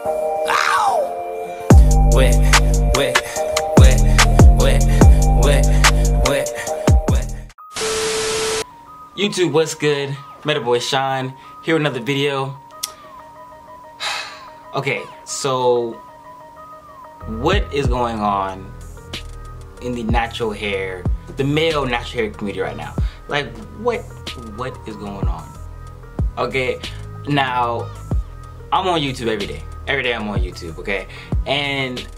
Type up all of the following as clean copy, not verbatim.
Ow! Wet. YouTube, what's good? Meta boy Sean here with another video. Okay, so what is going on in the natural hair, the male natural hair community right now? Like, what is going on? Okay, now I'm on YouTube every day. Every day I'm on YouTube, okay? And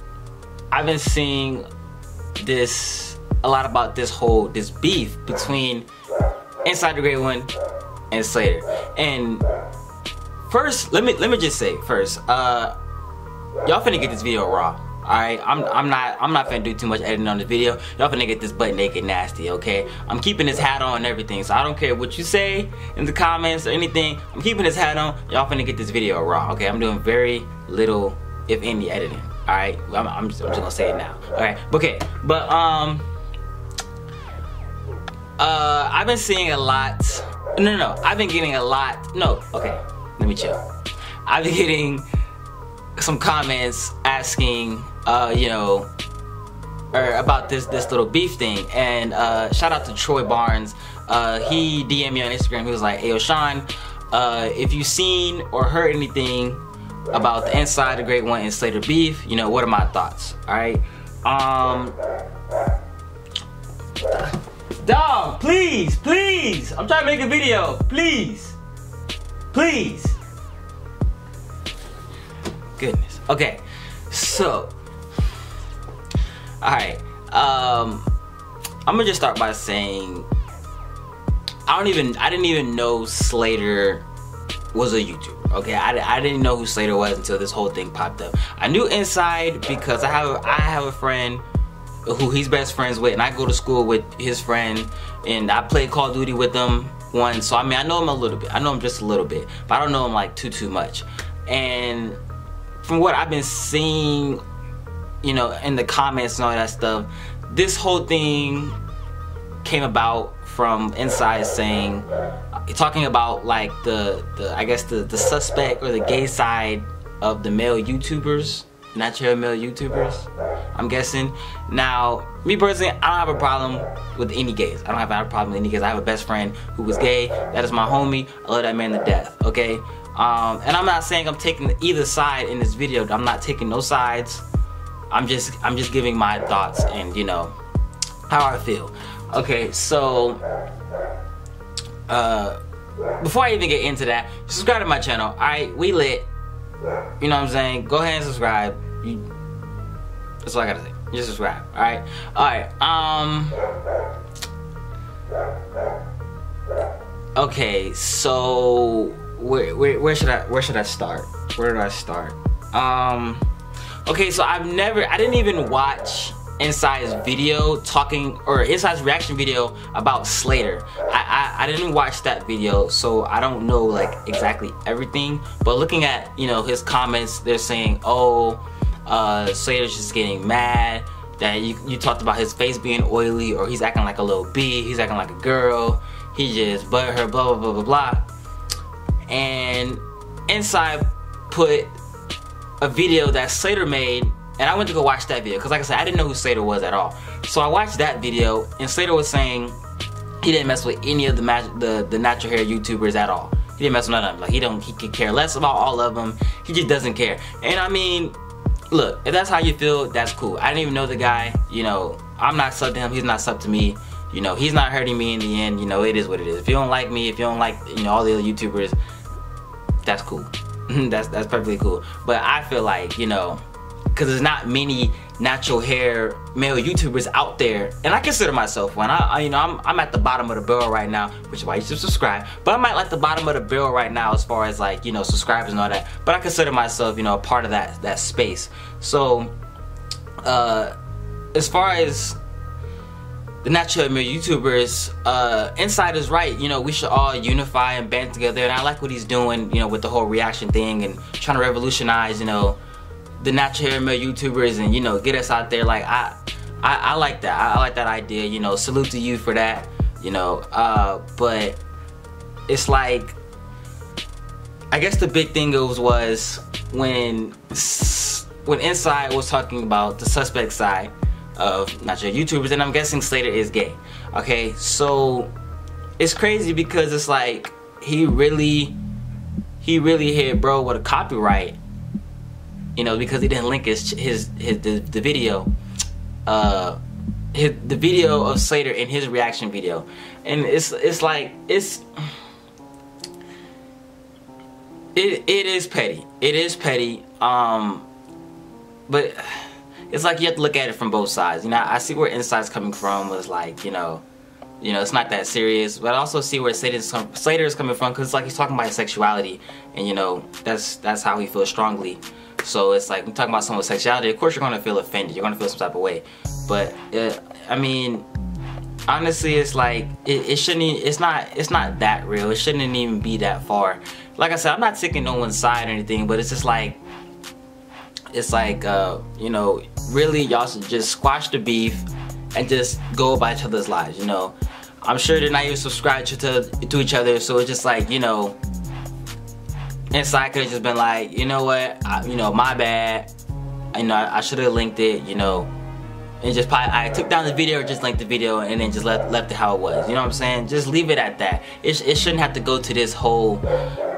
I've been seeing a lot about this beef between InsideDGreatOne and Slayter. And first, let me just say first, y'all finna get this video raw. Alright, I'm not finna do too much editing on this video. Y'all finna get this butt naked nasty, okay? I'm keeping this hat on and everything, so I don't care what you say in the comments or anything. I'm keeping this hat on. Y'all finna get this video raw, okay? I'm doing very little, if any, editing. Alright, I'm just gonna say it now. Alright, okay, but I've been seeing a lot. No, I've been getting a lot. No, okay, let me chill. I've been getting some comments asking, you know, about this little beef thing. And shout out to Troy Barnes. He DM'd me on Instagram. He was like, "Hey, yo, Sean, if you've seen or heard anything about the InsideDGreatOne and Slayter beef, you know, what are my thoughts?" All right. Dog, please, I'm trying to make a video, please. Goodness. Okay, so, alright, I'm gonna just start by saying I didn't even know Slayter was a YouTuber. Okay, I didn't know who Slayter was until this whole thing popped up. I knew Inside because I have a friend who he's best friends with, and I go to school with his friend, and I played Call of Duty with them once. So I mean, I know him a little bit. I know him just a little bit, but I don't know him like too much. And from what I've been seeing, you know, in the comments and all that stuff, this whole thing came about from Inside saying, talking about like I guess the suspect or the gay side of the male YouTubers, natural male YouTubers, I'm guessing. Now, me personally, I don't have a problem with any gays. I don't have a problem with any gays. I have a best friend who was gay. That is my homie. I love that man to death, okay? And I'm not saying I'm taking either side in this video. I'm not taking no sides. I'm just giving my thoughts and, you know, how I feel. Okay, so before I even get into that, subscribe to my channel. Alright, we lit. You know what I'm saying? Go ahead and subscribe. That's all I gotta say. Just subscribe. Alright? Alright, okay, so where should I start? Where do I start? Okay, so I didn't even watch Inside's video talking, or Inside's reaction video about Slayter. I didn't watch that video, so I don't know like exactly everything, but looking at, you know, his comments, they're saying, oh, Slayter's just getting mad that you talked about his face being oily, or he's acting like a little bee, he's acting like a girl, he just butted her, blah blah blah blah blah. And Inside put a video that Slayter made, and I went to go watch that video because, like I said, I didn't know who Slayter was at all. So I watched that video, and Slayter was saying he didn't mess with any of the natural hair YouTubers at all. He didn't mess with none of them. Like he could care less about all of them. He just doesn't care. And I mean, look, if that's how you feel, that's cool. I didn't even know the guy. You know, I'm not sub to him. He's not sub to me. You know, he's not hurting me in the end. You know, it is what it is. If you don't like me, if you don't like, you know, all the other YouTubers, that's cool. that's perfectly cool. But I feel like, you know, because there's not many natural hair male YouTubers out there, and I consider myself one. You know, I'm at the bottom of the barrel right now, which is why you should subscribe. But I'm at like the bottom of the barrel right now as far as like, you know, subscribers and all that. But I consider myself, you know, a part of that space. So as far as the natural male YouTubers, Inside is right. You know, we should all unify and band together, and I like what he's doing, you know, with the whole reaction thing and trying to revolutionize, you know, the natural hair male YouTubers, and, you know, get us out there. Like I like that. I like that idea. You know, salute to you for that. You know, but it's like, I guess the big thing was when Inside was talking about the suspect side of not your YouTubers, and I'm guessing Slayter is gay. Okay, so it's crazy because it's like he really hit bro with a copyright, you know, because he didn't link the video, the video of Slayter in his reaction video, and it's like it is petty. It is petty. But it's like you have to look at it from both sides. You know, I see where Inside's coming from, was like, you know, it's not that serious. But I also see where Slayter is coming from, because it's like he's talking about his sexuality, and you know, that's how he feels strongly. So it's like, we're talking about someone's sexuality, of course you're gonna feel offended, you're gonna feel some type of way. But I mean, honestly, it's like it shouldn't. It's not that real. It shouldn't even be that far. Like I said, I'm not taking no one's side or anything, but it's just like, you know, really y'all should just squash the beef and just go about each other's lives. You know, I'm sure they're not even subscribed to each other, so it's just like, you know, Inside could have just been like, you know what, you know, my bad, you know, I should have linked it, you know, and just probably I took down the video or just linked the video and then just left it how it was. You know what I'm saying? Just leave it at that. It shouldn't have to go to this whole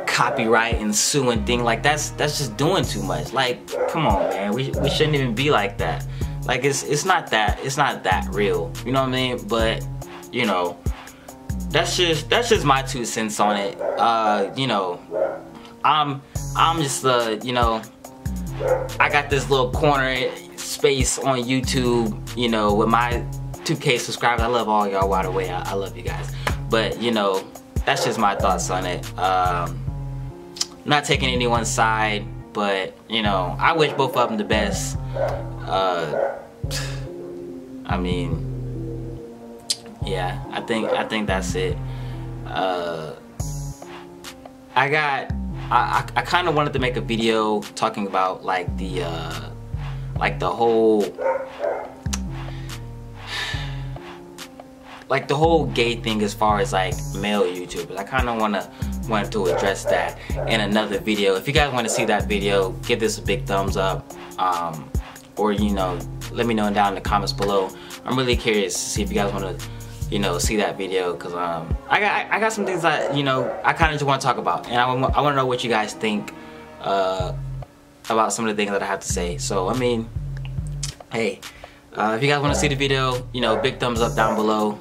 copyright and suing thing. Like that's just doing too much. Like, come on, man. We shouldn't even be like that. Like it's not that real. You know what I mean? But you know, that's just my 2 cents on it. You know, I'm just you know, I got this little corner space on YouTube, you know, with my 2K subscribers. I love all y'all, by the way. I love you guys. But you know, that's just my thoughts on it. Not taking anyone's side, but you know, I wish both of them the best. I mean, yeah, I think that's it. I kind of wanted to make a video talking about like the whole gay thing as far as like male YouTubers. I kind of wanted to address that in another video. If you guys want to see that video, give this a big thumbs up, or you know, let me know down in the comments below. I'm really curious to see if you guys want to, you know, see that video, because I got some things that, you know, I kind of just want to talk about, and I want to know what you guys think about some of the things that I have to say. So I mean, hey, if you guys want to see the video, you know, big thumbs up down below.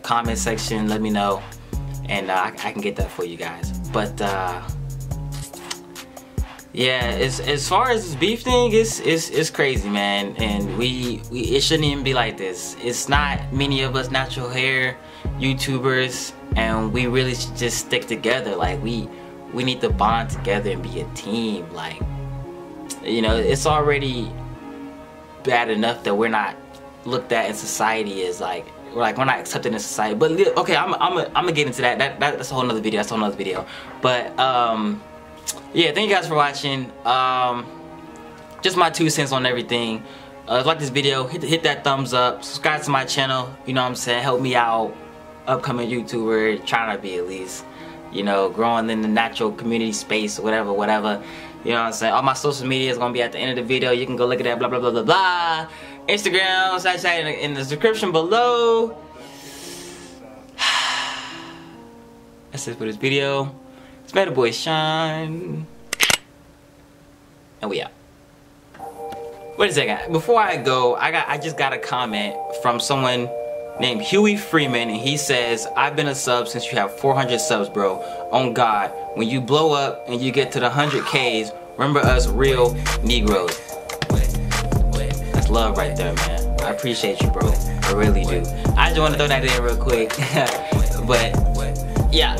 Comment section, let me know, and I can get that for you guys. But yeah, as far as this beef thing, it's crazy, man, and it shouldn't even be like this. It's not many of us natural hair YouTubers, and we really should just stick together. Like we need to bond together and be a team. Like, you know, it's already bad enough that we're not looked at in society as like we're not accepted in society. But okay, I'm gonna get into that. That's a whole nother video. But yeah, thank you guys for watching. Just my 2 cents on everything. If you like this video, hit that thumbs up. Subscribe to my channel. You know what I'm saying? Help me out. Upcoming YouTuber, trying to be at least, you know, growing in the natural community space, whatever. You know what I'm saying? All my social media is gonna be at the end of the video. You can go look at that. Blah blah blah blah blah. Instagram, Snapchat in the description below. That's it for this video. It's my boy Shaun, and we out. Wait a second. Before I go, I just got a comment from someone named Huey Freeman, and he says, "I've been a sub since you have 400 subs, bro. On God, when you blow up and you get to the 100Ks, remember us real Negroes." That's love right there, man. I appreciate you, bro. I really do. I just want to throw that in real quick. But yeah.